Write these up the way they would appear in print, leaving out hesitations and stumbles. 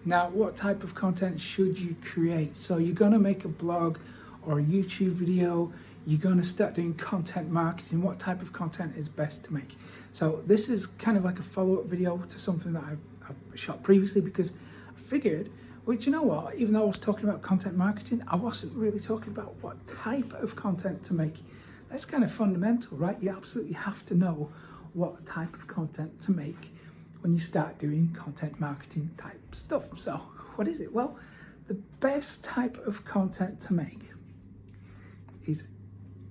Now, what type of content should you create? So you're going to make a blog or a YouTube video, you're going to start doing content marketing. What type of content is best to make? So this is kind of like a follow-up video to something that I shot previously, because I figured, well, you know what, even though I was talking about content marketing, I wasn't really talking about what type of content to make. That's kind of fundamental, right? You absolutely have to know what type of content to make when you start doing content marketing type stuff. So what is it? Well, the best type of content to make is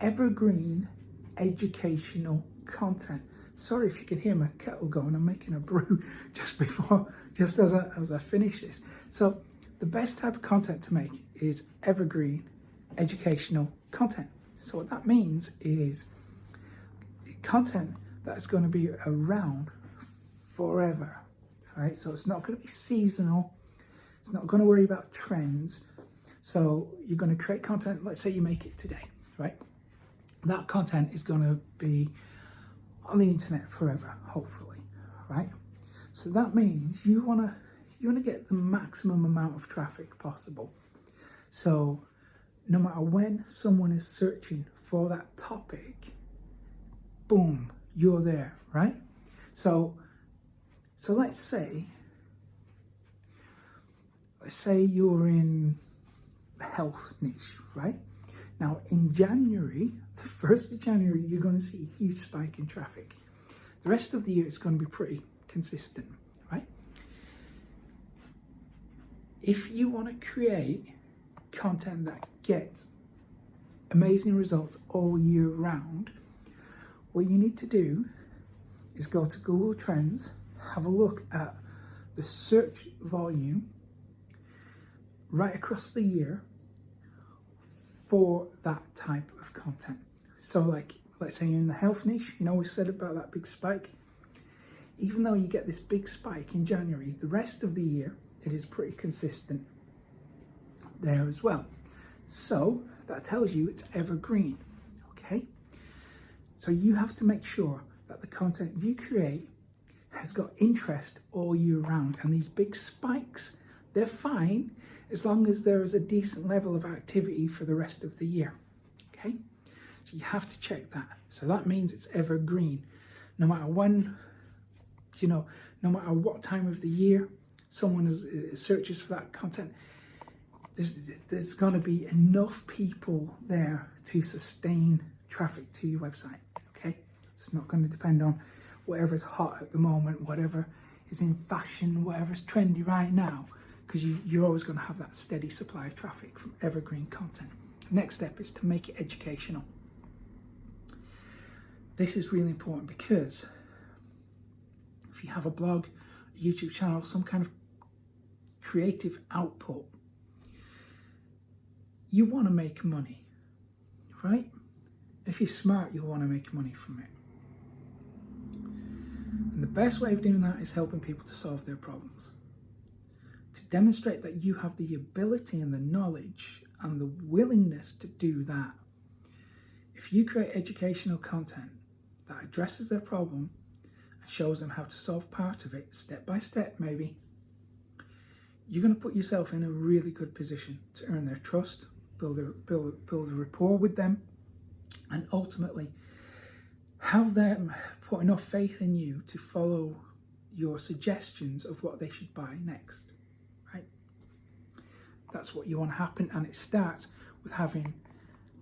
evergreen educational content. Sorry if you can hear my kettle going, I'm making a brew just as I finish this. So the best type of content to make is evergreen educational content. So what that means is content that is going to be around forever, right? So it's not going to be seasonal. It's not going to worry about trends. So you're going to create content. Let's say you make it today, right? That content is going to be on the internet forever, hopefully, right? So that means you want to get the maximum amount of traffic possible. So no matter when someone is searching for that topic, boom, you're there, right? So let's say you're in the health niche, right? Now in January, the 1st of January, you're going to see a huge spike in traffic. The rest of the year, it's going to be pretty consistent, right? If you want to create content that gets amazing results all year round, what you need to do is go to Google Trends, have a look at the search volume right across the year for that type of content. So like, let's say you're in the health niche, you know, we said about that big spike. Even though you get this big spike in January, the rest of the year, it is pretty consistent there as well. So that tells you it's evergreen, okay? So you have to make sure that the content you create has got interest all year round. And these big spikes, they're fine as long as there is a decent level of activity for the rest of the year, okay? So you have to check that. So that means it's evergreen. No matter when, you know, no matter what time of the year someone searches for that content, there's going to be enough people there to sustain traffic to your website, okay? It's not going to depend on whatever's hot at the moment, whatever is in fashion, whatever's trendy right now, because you're always going to have that steady supply of traffic from evergreen content. Next step is to make it educational. This is really important because if you have a blog, a YouTube channel, some kind of creative output, you want to make money, right? If you're smart, you'll want to make money from it. And the best way of doing that is helping people to solve their problems. To demonstrate that you have the ability and the knowledge and the willingness to do that, if you create educational content that addresses their problem and shows them how to solve part of it, step by step maybe, you're going to put yourself in a really good position to earn their trust, build a rapport with them, and ultimately have them put enough faith in you to follow your suggestions of what they should buy next, right? That's what you want to happen, and it starts with having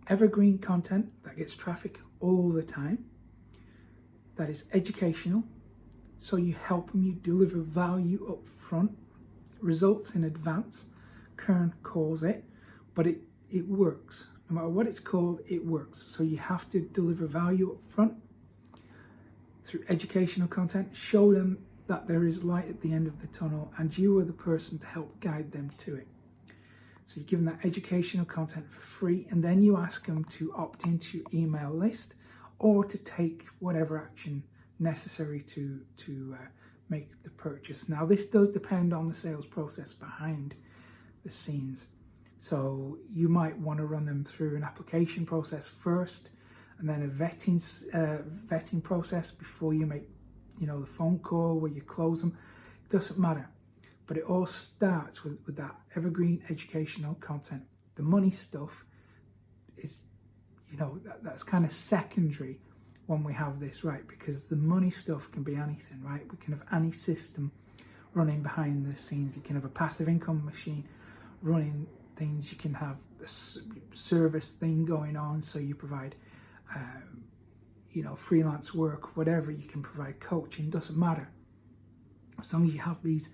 evergreen content that gets traffic all the time, that is educational, so you help them, you deliver value up front, results in advance, Kern calls it, but it works. No matter what it's called, it works. So you have to deliver value up front through educational content, show them that there is light at the end of the tunnel, and you are the person to help guide them to it. So you give them that educational content for free, and then you ask them to opt into your email list or to take whatever action necessary to make the purchase. Now, this does depend on the sales process behind the scenes. So you might want to run them through an application process first, and then a vetting process before you make, the phone call where you close them. It doesn't matter. But it all starts with that evergreen educational content. The money stuff is, that's kind of secondary when we have this right, because the money stuff can be anything, right? We can have any system running behind the scenes. You can have a passive income machine running things. You can have a service thing going on, so you provide freelance work, whatever. You can provide coaching, doesn't matter, as long as you have these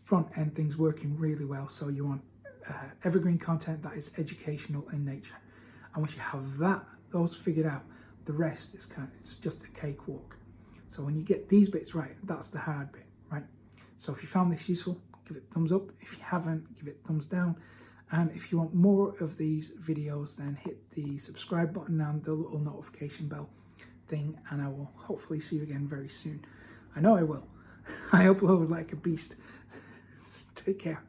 front end things working really well. So you want evergreen content that is educational in nature, and once you have those figured out, the rest is it's just a cakewalk. So when you get these bits right, that's the hard bit, right? So if you found this useful, give it a thumbs up. If you haven't, give it a thumbs down. And if you want more of these videos, then hit the subscribe button and the little notification bell thing, and I will hopefully see you again very soon. I know I will. I upload like a beast. Take care.